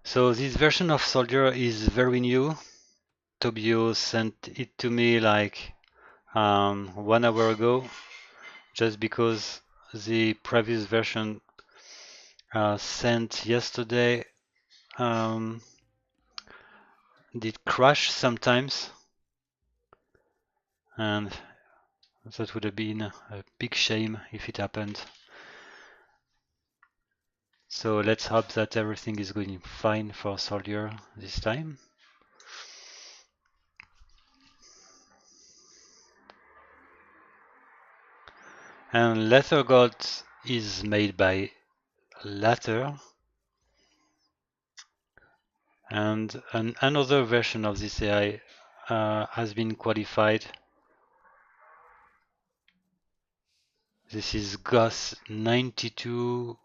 So this version of Soldier is very new. Tobi sent it to me like 1 hour ago, just because the previous version sent yesterday did crash sometimes, and that would have been a big shame if it happened. So let's hope that everything is going fine for Soldier this time. And Lather Goths is made by Lather, and another version of this AI has been qualified. This is Goths 92,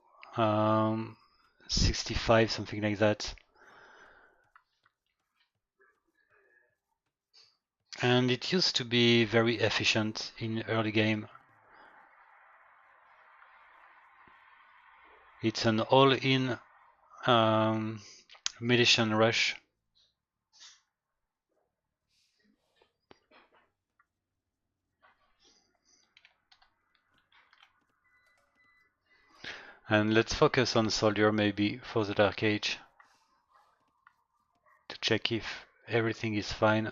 65, something like that. And it used to be very efficient in early game. It's an all-in militia rush. And let's focus on Soldier maybe for the Dark Age to check if everything is fine.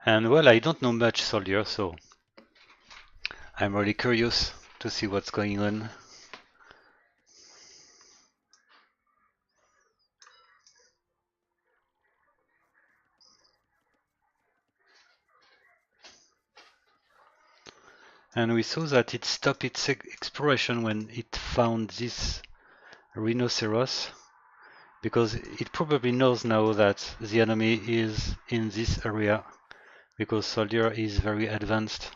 And well, I don't know much Soldier, so I'm really curious to see what's going on. And we saw that it stopped its exploration when it found this rhinoceros, because it probably knows now that the enemy is in this area, because Soldier is very advanced.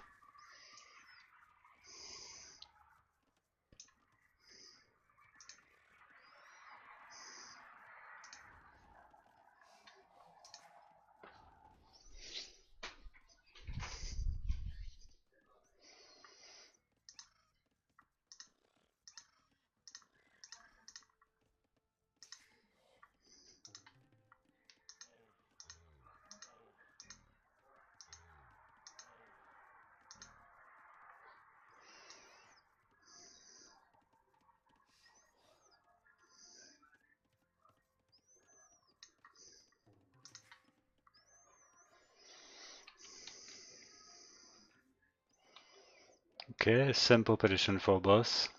Okay, same population for both.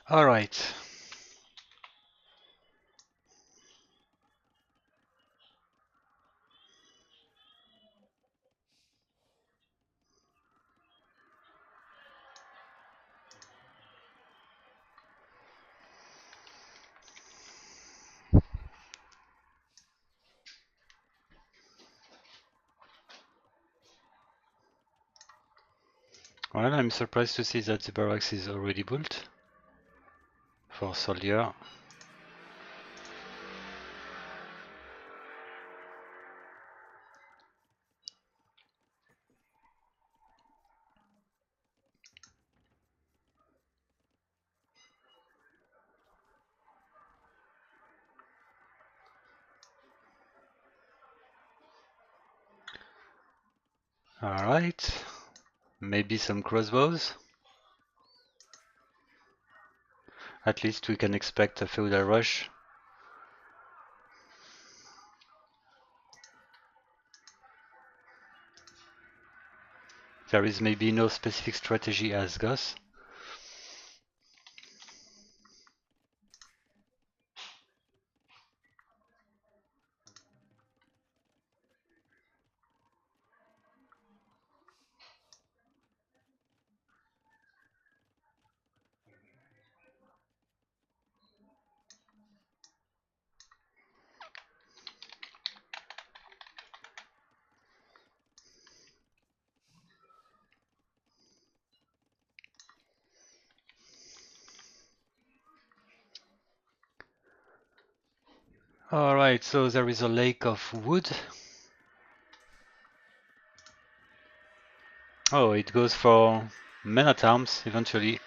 All right. Well, I'm surprised to see that the barracks is already built for Soldier. All right. Maybe some crossbows. At least we can expect a feudal rush. There is maybe no specific strategy as Goths. Alright, so there is a lake of wood. Oh, it goes for men-at-arms eventually.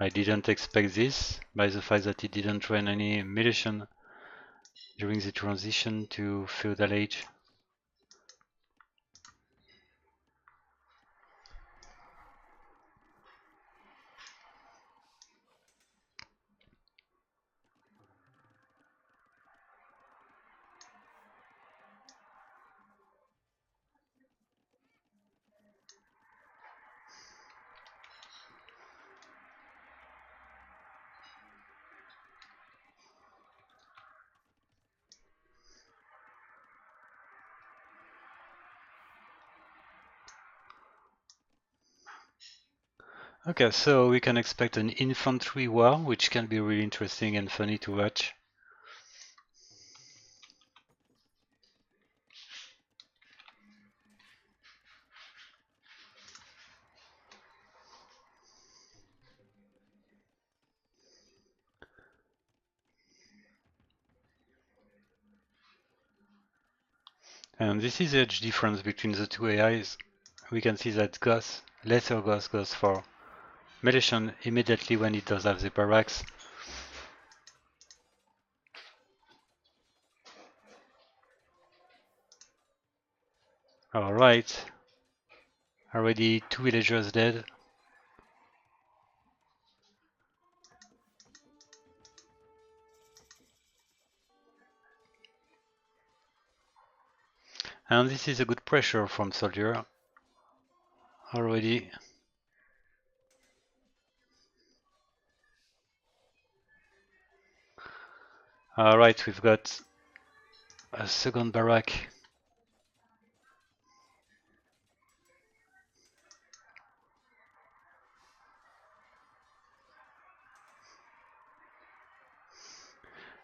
I didn't expect this by the fact that it didn't run any militia during the transition to feudal age. Okay, so we can expect an infantry war, which can be really interesting and funny to watch. And this is the age difference between the two AIs. We can see that Lesser Goth goes for militia immediately when it does have the barracks. Alright, already 2 villagers dead. And this is a good pressure from soldier already. Alright, we've got a second barrack.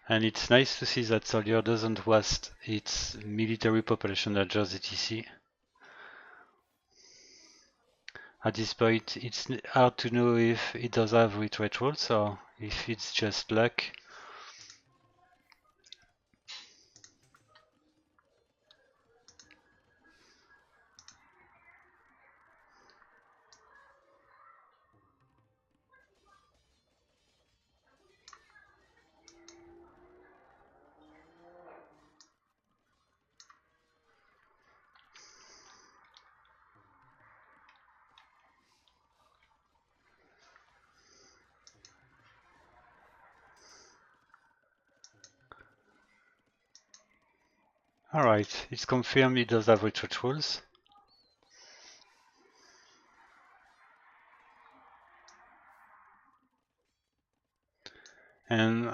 And it's nice to see that soldier doesn't waste its military population at just etc. At this point, it's hard to know if it does have retreat rules or if it's just luck. Alright, it's confirmed it does have retreat rules. And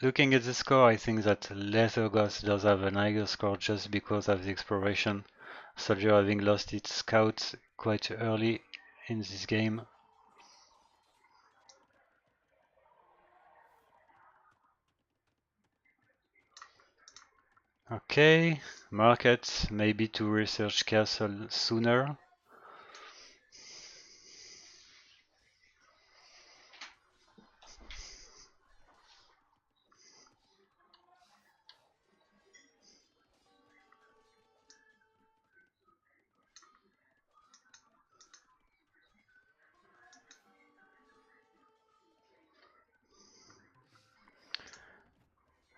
looking at the score, I think that Lather does have an higher score just because of the exploration. Soldier having lost its scouts quite early in this game. Okay, market, maybe to research castle sooner.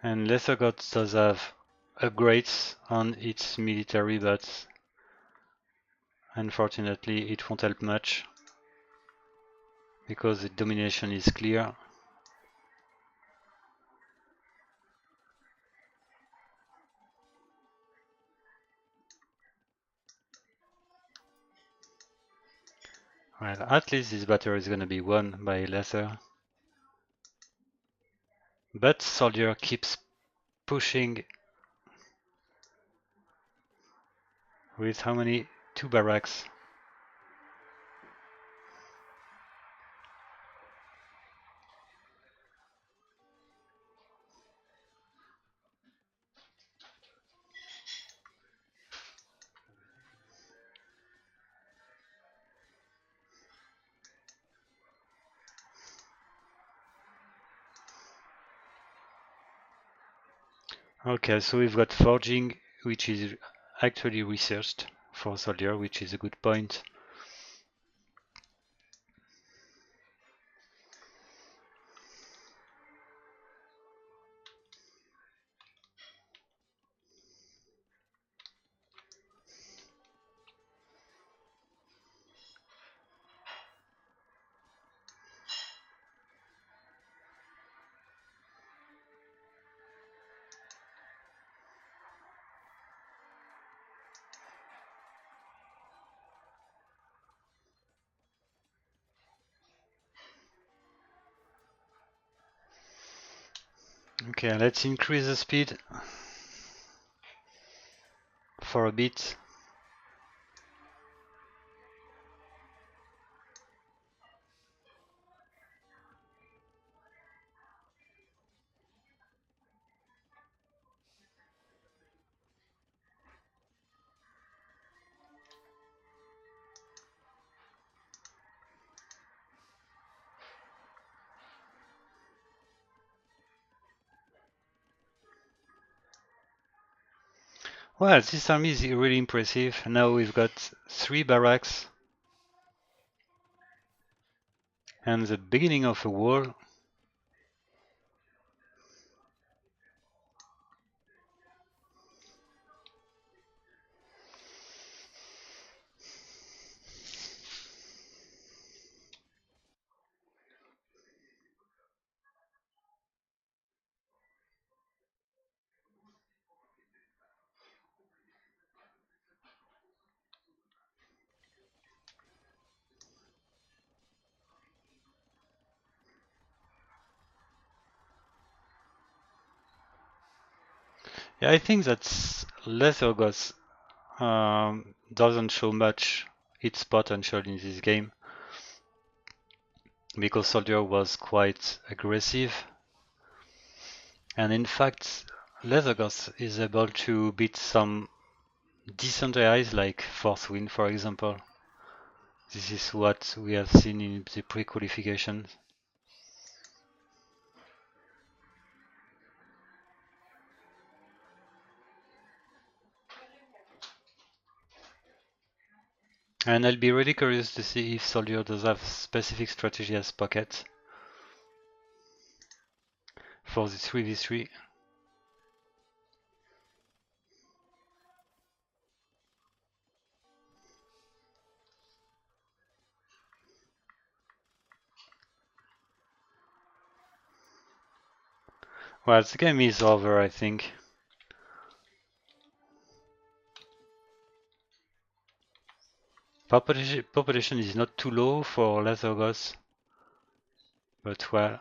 And Lesser Goths does have upgrades on its military, but unfortunately it won't help much because the domination is clear. Well, at least this battle is gonna be won by Lather. But Soldier keeps pushing with how many? 2 barracks. Okay, so we've got forging, which is actually researched for Soldier, which is a good point. Okay, let's increase the speed for a bit. Well, this army is really impressive. Now we've got 3 barracks and the beginning of a wall. Yeah, I think that Lesser Goths doesn't show much its potential in this game because Soldier was quite aggressive, and in fact Leather Goths is able to beat some decent AIs like Force Wind, for example. This is what we have seen in the pre-qualifications. And I'll be really curious to see if Soldier does have specific strategy as Pocket for the 3v3. Well, the game is over, I think. Population is not too low for Lazarus, but well.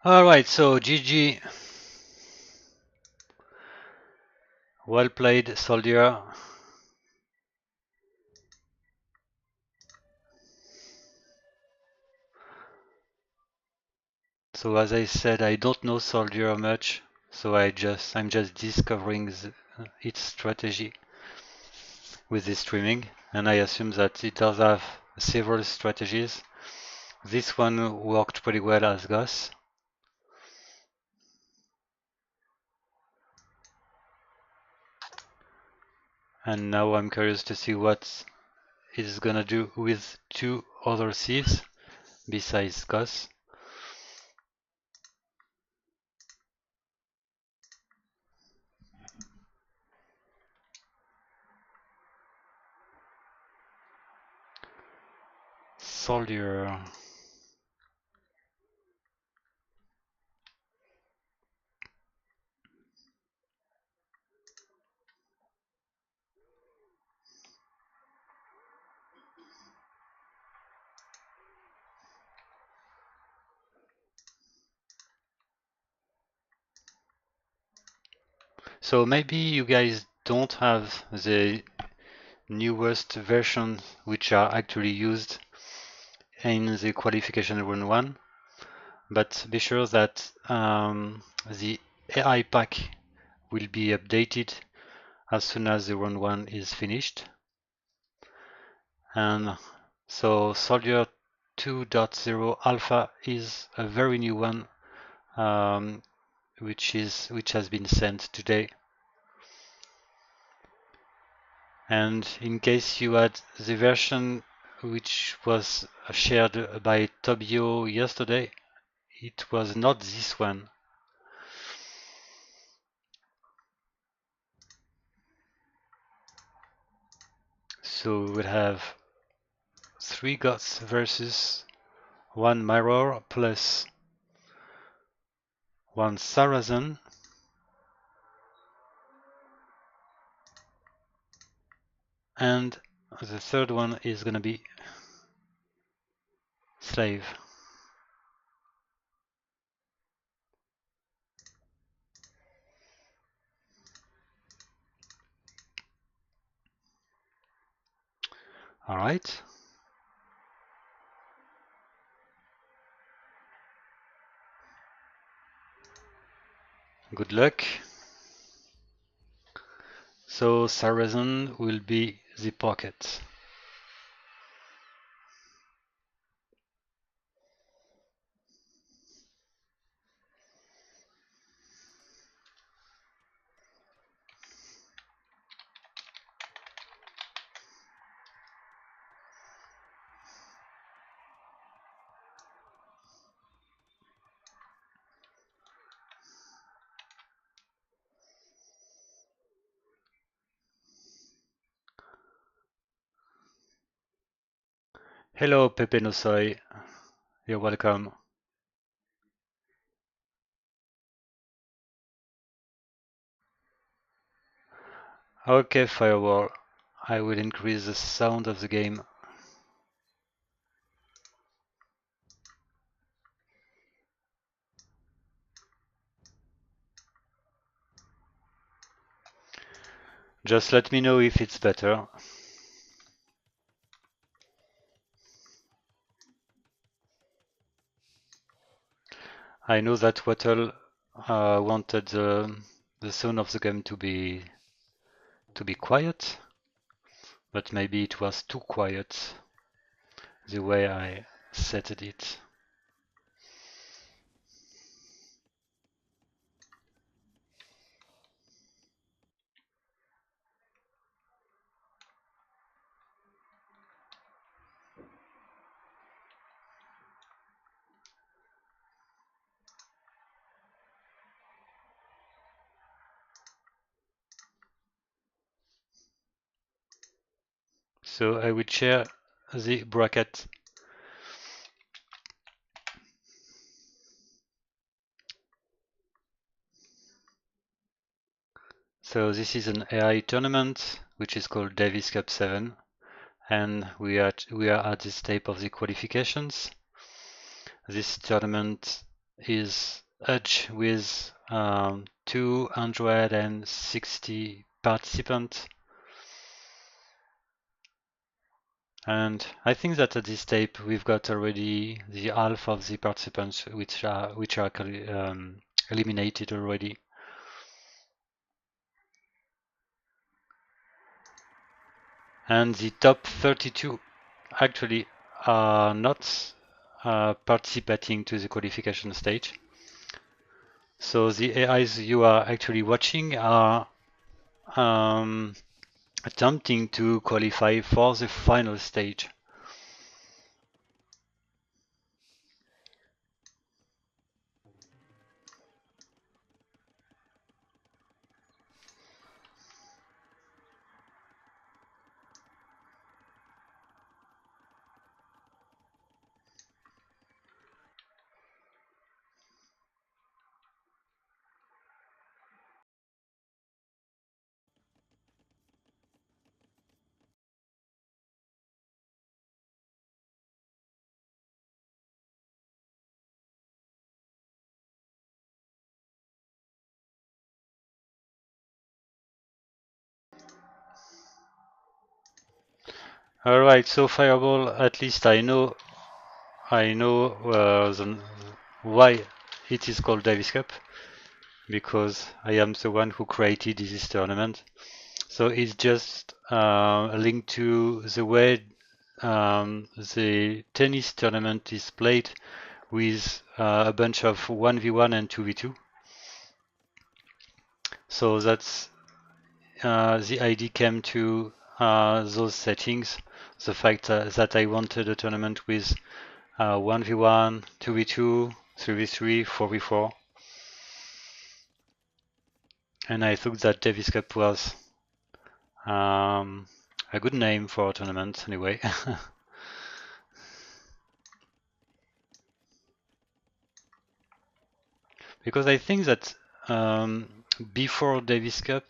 Alright, so GG. Well played, soldier. So as I said, I don't know soldier much, so I'm just discovering its strategy with this streaming, and I assume that it does have several strategies. This one worked pretty well as Goths. And now I'm curious to see what it's gonna do with two other thieves besides Goths. Soldier. So maybe you guys don't have the newest version which are actually used in the qualification run 1, but be sure that the AI pack will be updated as soon as the run 1 is finished. And so Soldier 2.0 Alpha is a very new one, which has been sent today. And in case you had the version which was shared by Tobi yesterday, it was not this one. So we will have 3 Goths versus 1 Mirror plus 1 Saracen. And the third one is gonna be Slave. Alright. Good luck. So Saracen will be the pocket. Hello Pepe no Soy, you're welcome. Okay, Firewall, I will increase the sound of the game. Just let me know if it's better. I know that Wattle wanted the sound of the game to be quiet, but maybe it was too quiet the way I set it. So I will share the bracket. So this is an AI tournament which is called Davis Cup 7, and we are at this stage of the qualifications. This tournament is Edge with 260 participants. And I think that at this tape we've got already the half of the participants which are eliminated already. And the top 32 actually are not participating to the qualification stage. So the AIs you are actually watching are attempting to qualify for the final stage. All right, so Fireball, at least I know why it is called Davis Cup, because I am the one who created this tournament. So it's just linked to the way the tennis tournament is played with a bunch of 1v1 and 2v2. So that's the idea came to those settings. The fact that I wanted a tournament with 1v1, 2v2, 3v3, 4v4. And I thought that Davis Cup was a good name for a tournament anyway. Because I think that before Davis Cup,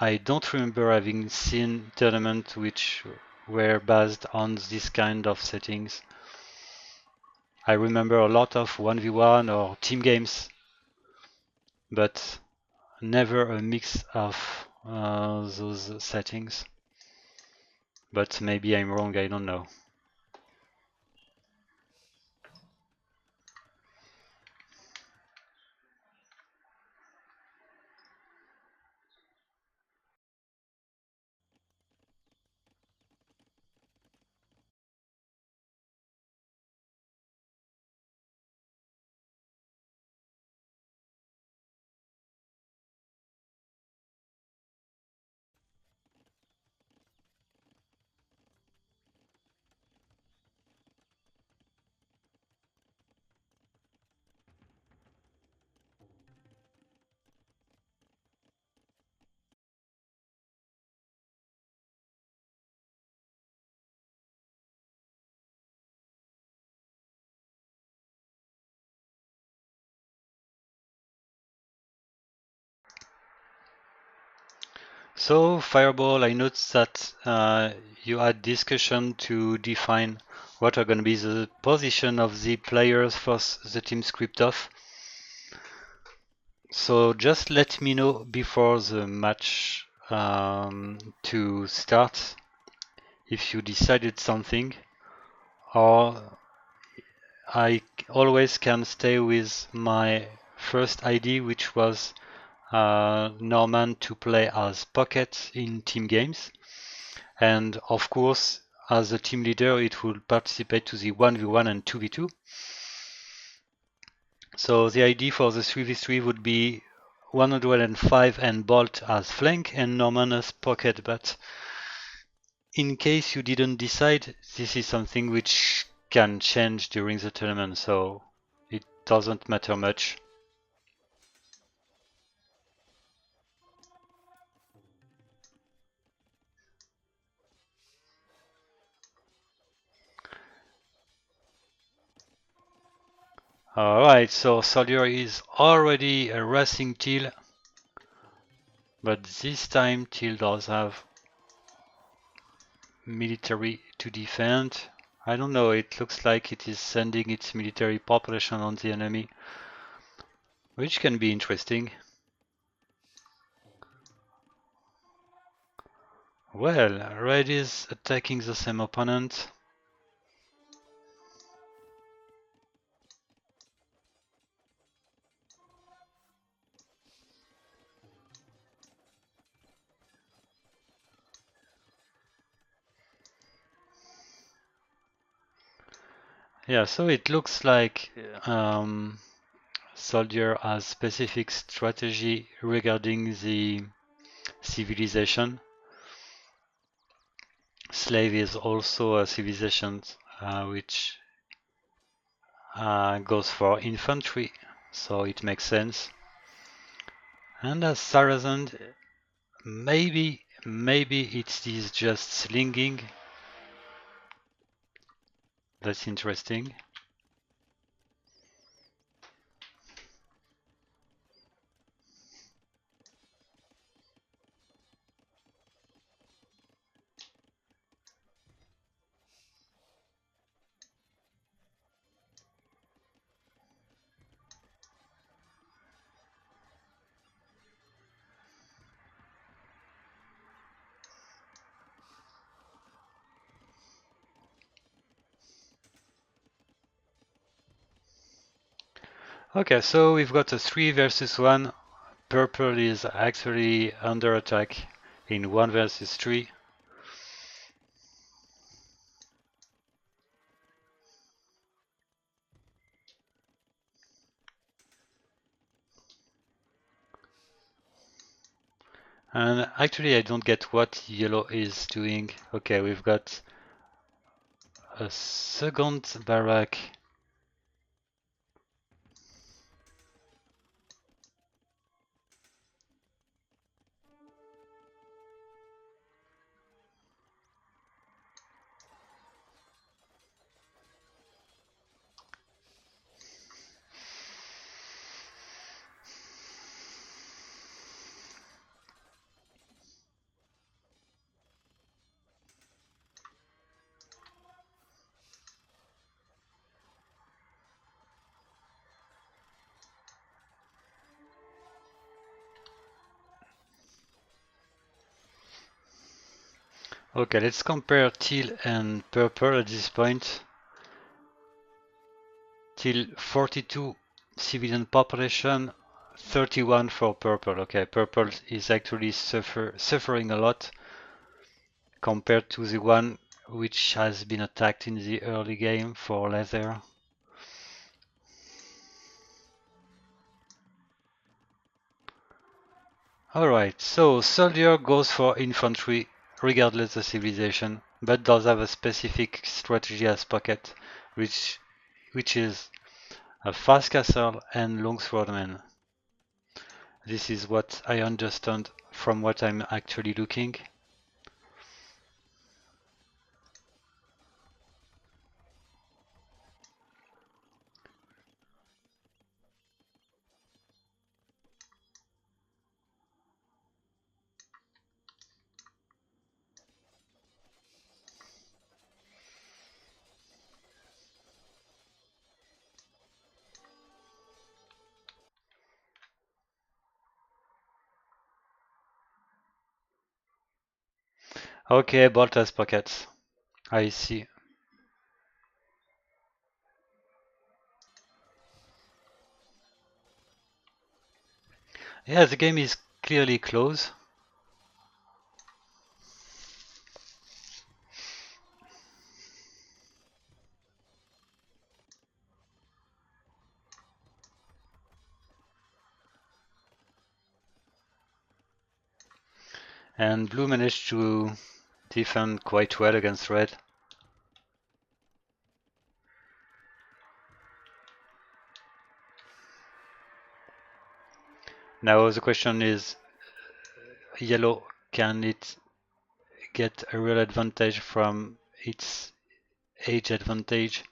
I don't remember having seen tournaments which were based on this kind of settings. I remember a lot of 1v1 or team games, but never a mix of those settings. But maybe I'm wrong, I don't know. So, Fireball, I noticed that you had discussion to define what are going to be the position of the players for the team script off. So just let me know before the match to start if you decided something, or I always can stay with my first idea, which was Norman to play as Pocket in team games. And of course, as a team leader, it will participate to the 1v1 and 2v2. So the idea for the 3v3 would be 105 and Bolt as flank and Norman as pocket. But in case you didn't decide, this is something which can change during the tournament, so it doesn't matter much. Alright, so Soldier is already a racing Teal, but this time Teal does have military to defend. I don't know, it looks like it is sending its military population on the enemy, which can be interesting. Well, red is attacking the same opponent. Yeah, so it looks like soldier has specific strategy regarding the civilization. Slave is also a civilization which goes for infantry, so it makes sense. And as Saracen, maybe it is just slinging. That's interesting. Okay, so we've got a 3 versus 1. Purple is actually under attack in 1 versus 3. And actually I don't get what yellow is doing. Okay, we've got a second barrack. Okay, let's compare teal and purple at this point. Teal 42 civilian population, 31 for purple. Okay, purple is actually suffering a lot compared to the one which has been attacked in the early game for Lather. Alright, so soldier goes for infantry regardless of civilization, but does have a specific strategy as pocket, which is a fast castle and longswordman. This is what I understand from what I'm actually looking. Okay, bolt has pockets. I see. Yeah, the game is clearly close. And blue managed to defend quite well against red. Now the question is, yellow, can it get a real advantage from its age advantage?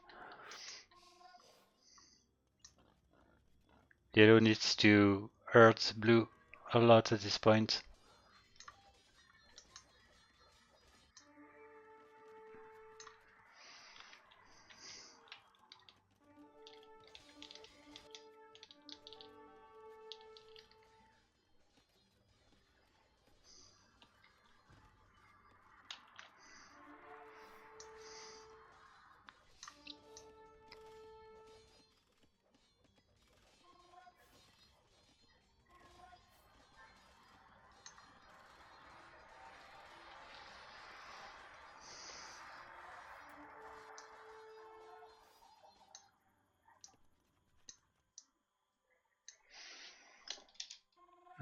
Yellow needs to hurt blue a lot at this point.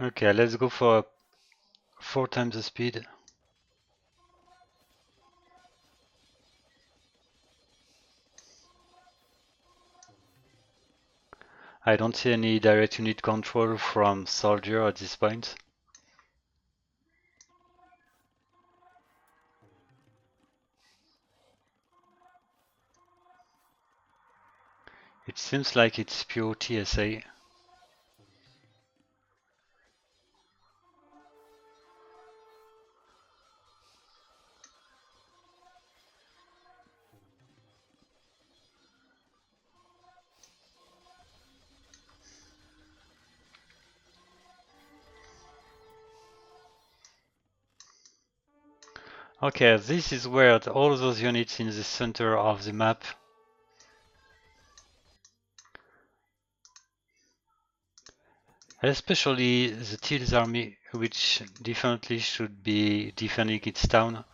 Okay, let's go for 4 times the speed. I don't see any direct unit control from soldier at this point. It seems like it's pure TSA. Okay, this is where all those units in the center of the map. Especially the Teal's army, which definitely should be defending its town.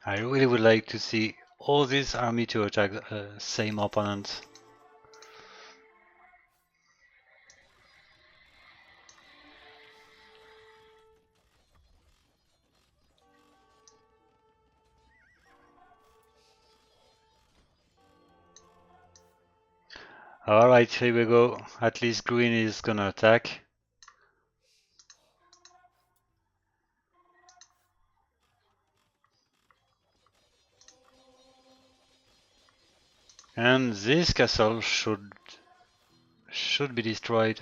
I really would like to see all this army to attack same opponent. Alright, here we go. At least green is gonna attack. And this castle should be destroyed.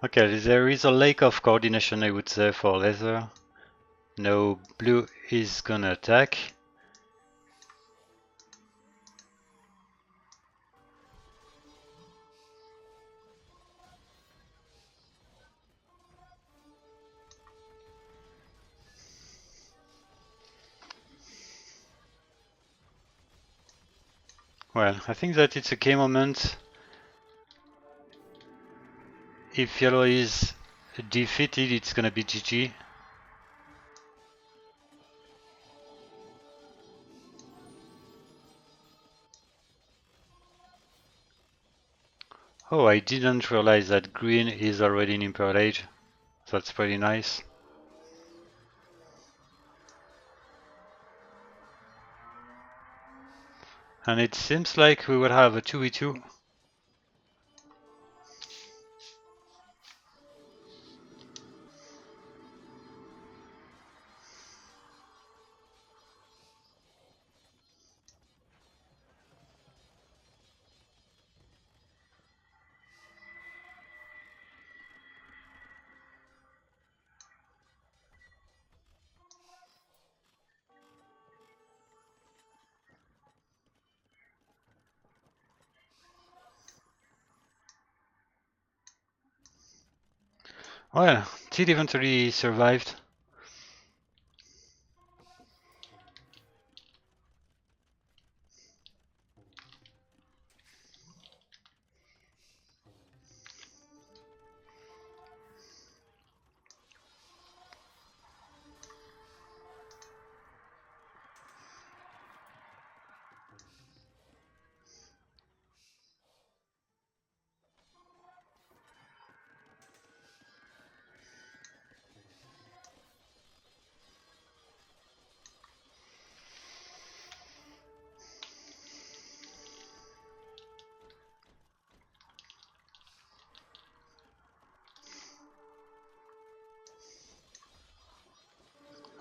Okay, there is a lack of coordination, I would say, for Lather. No, blue is gonna attack. Well, I think that it's a key moment. If yellow is defeated, it's gonna be GG. Oh, I didn't realize that green is already in Imperial Age. That's pretty nice. And it seems like we will have a 2v2. Well, Teal eventually survived.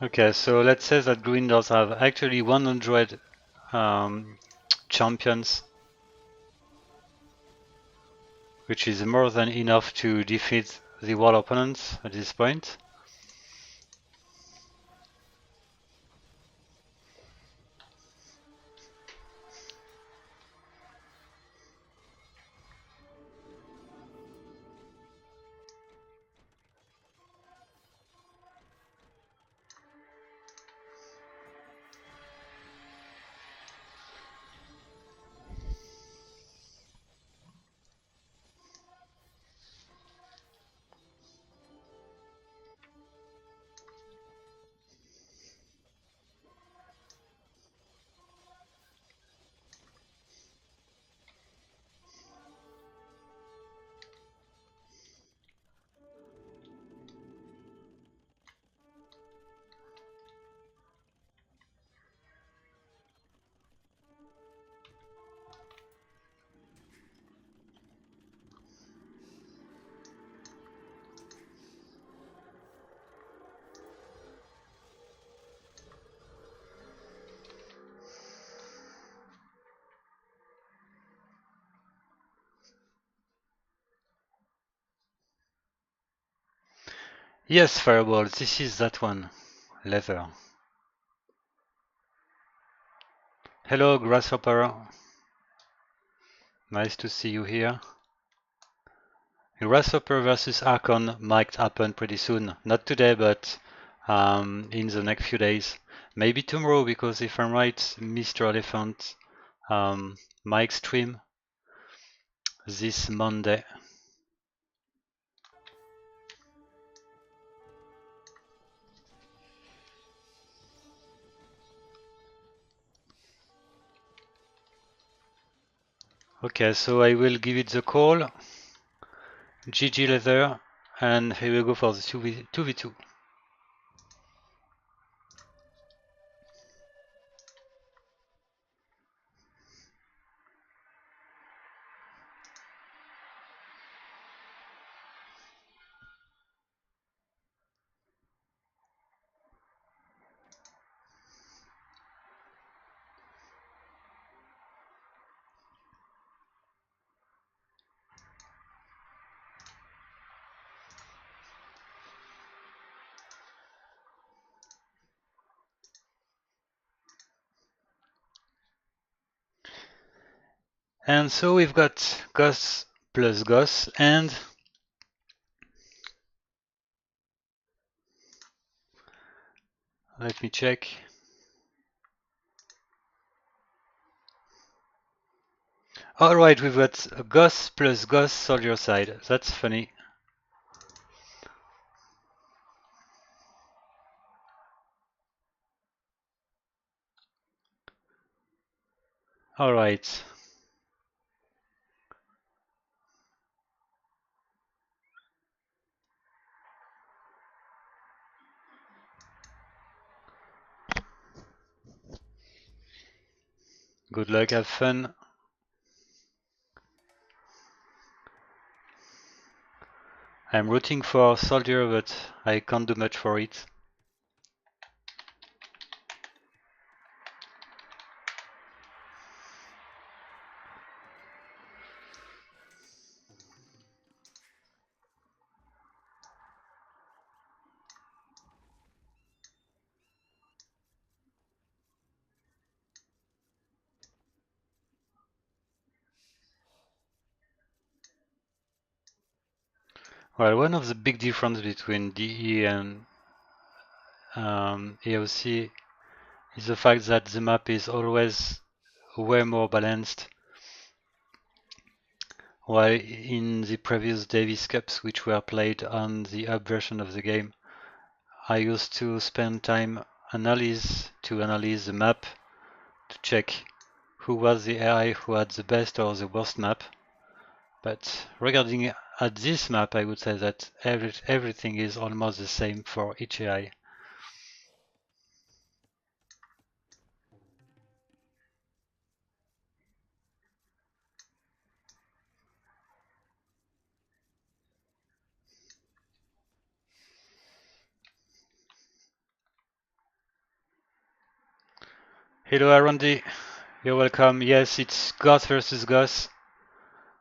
Okay, so let's say that green does have actually 100 champions, which is more than enough to defeat the wall opponents at this point. Yes, Fireball, this is that one. Leather. Hello, Grasshopper. Nice to see you here. Grasshopper versus Archon might happen pretty soon. Not today, but in the next few days. Maybe tomorrow, because if I'm right, MrElephant might stream this Monday. Okay, so I will give it the call. GG Leather, and here we go for the 2v2. And so we've got Goths plus Goths, and let me check. Alright, we've got Goths plus Goths soldier side. That's funny. Alright. Good luck, have fun. I'm rooting for soldier, but I can't do much for it. Well, one of the big difference between DE and AOC is the fact that the map is always way more balanced, while in the previous Davis Cups, which were played on the up version of the game, I used to spend time to analyze the map to check who was the AI who had the best or the worst map. But regarding at this map, I would say that everything is almost the same for each AI. Hello, Arundi. You're welcome. Yes, it's Goths versus Goths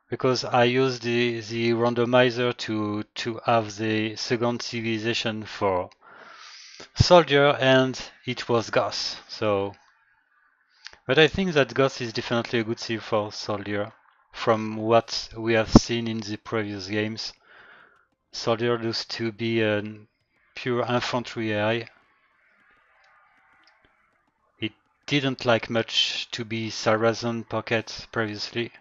because I used the randomizer to have the second civilization for soldier, and it was Goths. So, but I think that Goths is definitely a good civ for soldier. From what we have seen in the previous games, soldier looks to be a pure infantry AI. It didn't like much to be Saracen pocket previously.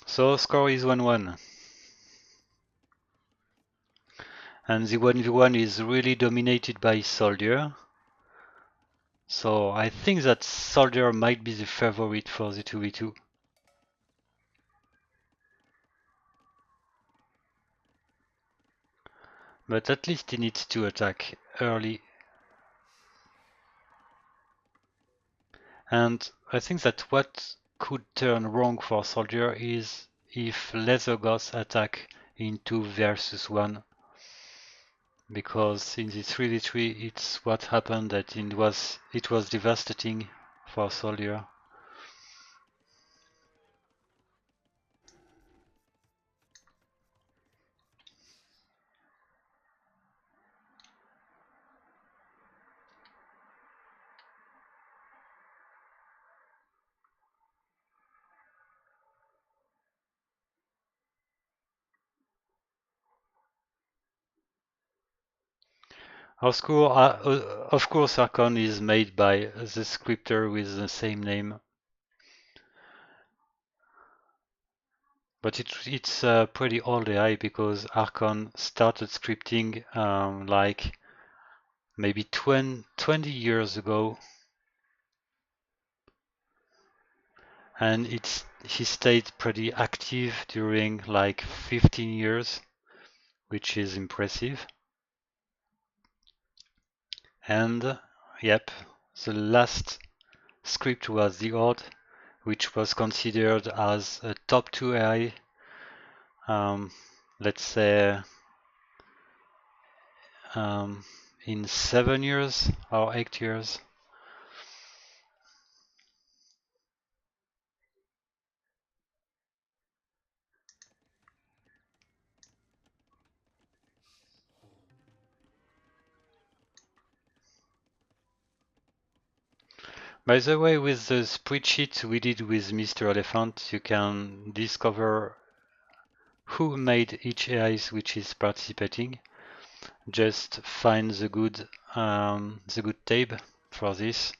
So score is 1-1. And the 1v1 is really dominated by soldier. So I think that soldier might be the favorite for the 2v2. But at least he needs to attack early. And I think that what could turn wrong for soldier is if Leather Goths attack in 2 versus 1. Because in the 3v3 it's what happened that it was devastating for soldier. Of course, Archon is made by the scripter with the same name. But it's a pretty old AI because Archon started scripting like maybe 20 years ago. And he stayed pretty active during like 15 years, which is impressive. And yep, the last script was the Horde, which was considered as a top 2 AI, let's say in 7 years or 8 years. By the way, with the spreadsheet we did with MrElephant, you can discover who made each AI which is participating. Just find the good tab for this.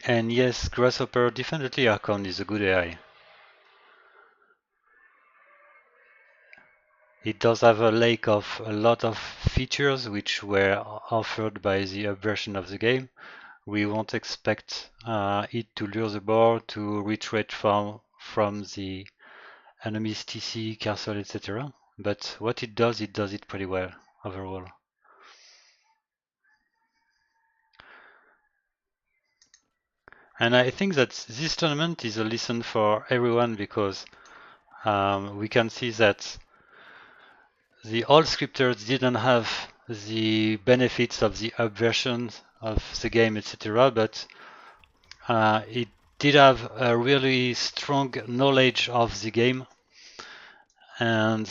And yes, Grasshopper, definitely Archon is a good AI. It does have a lack of a lot of features which were offered by the up version of the game. We won't expect it to lure the board, to retreat from the enemy's TC, castle, etc. But what it does it pretty well overall. And I think that this tournament is a lesson for everyone because we can see that the old scripters didn't have the benefits of the up version of the game, etc. But it did have a really strong knowledge of the game, and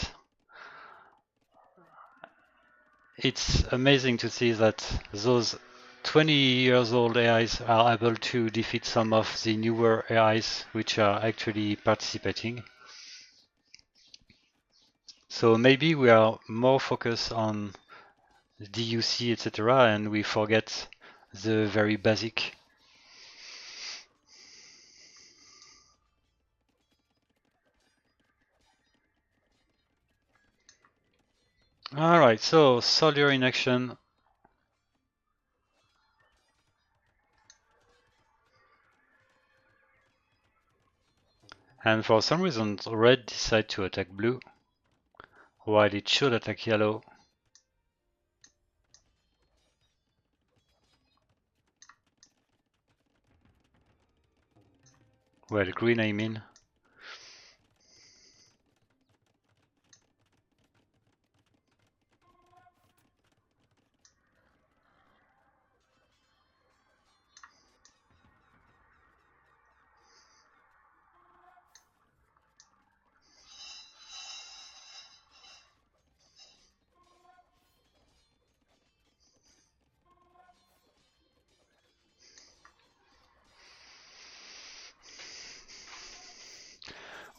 it's amazing to see that those 20 years old AIs are able to defeat some of the newer AIs which are actually participating. So maybe we are more focused on DUC, etc., and we forget the very basic. Alright, so soldier in action. And for some reason, red decided to attack blue, while it should attack yellow. Well, green, I mean.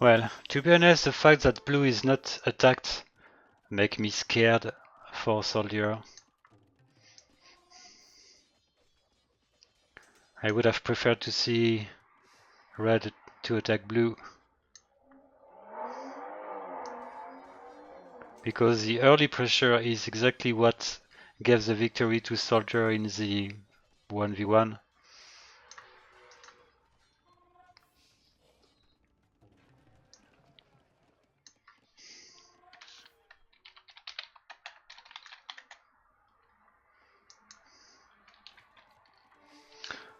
Well, to be honest, the fact that blue is not attacked make me scared for soldier. I would have preferred to see red to attack blue, because the early pressure is exactly what gave the victory to soldier in the 1v1.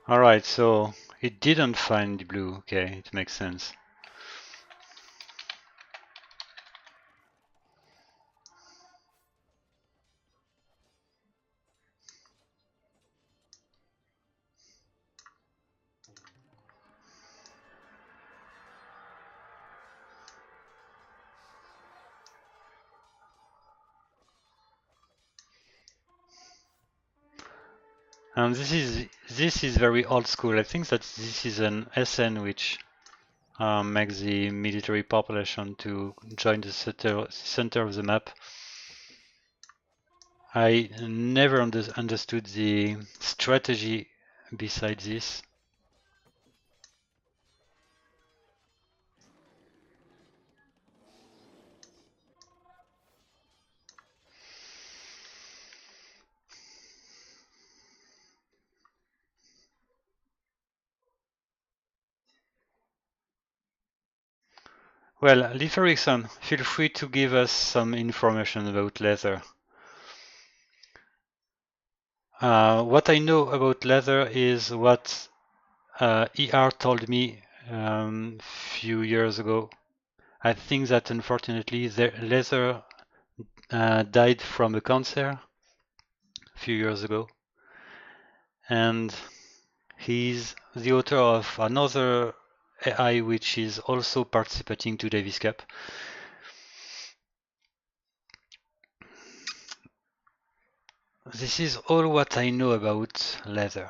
Alright, so it didn't find blue. Okay, it makes sense. And this is very old school. I think that this is an SN which makes the military population to join the center of the map. I never understood the strategy beside this. Well, Leaf Erickson, feel free to give us some information about Lather. What I know about Lather is what ER told me few years ago. I think that unfortunately Lather died from a cancer a few years ago, and he's the author of another AI which is also participating to Davis Cup. This is all what I know about Lather.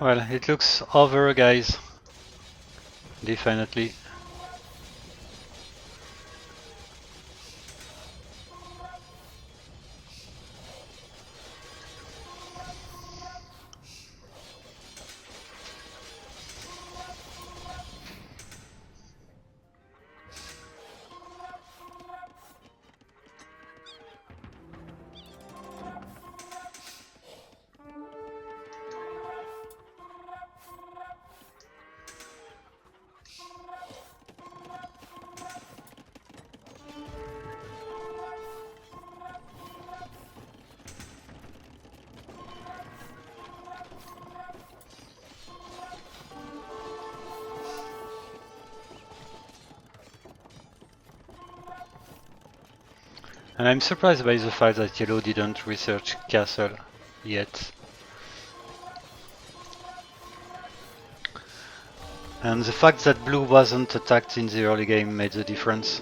Well, it looks over, guys. Definitely. And I'm surprised by the fact that yellow didn't research castle yet. And the fact that blue wasn't attacked in the early game made the difference.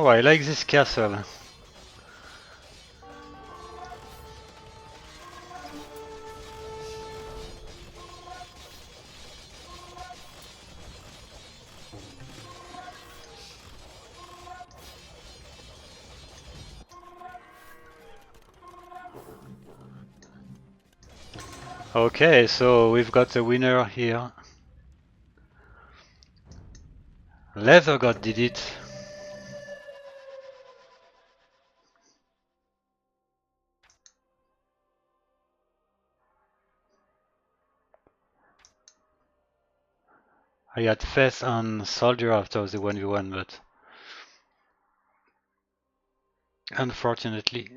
Oh, I like this castle. Okay, so we've got a winner here. Lather God did it. I had faith on Soldier after the 1v1, but unfortunately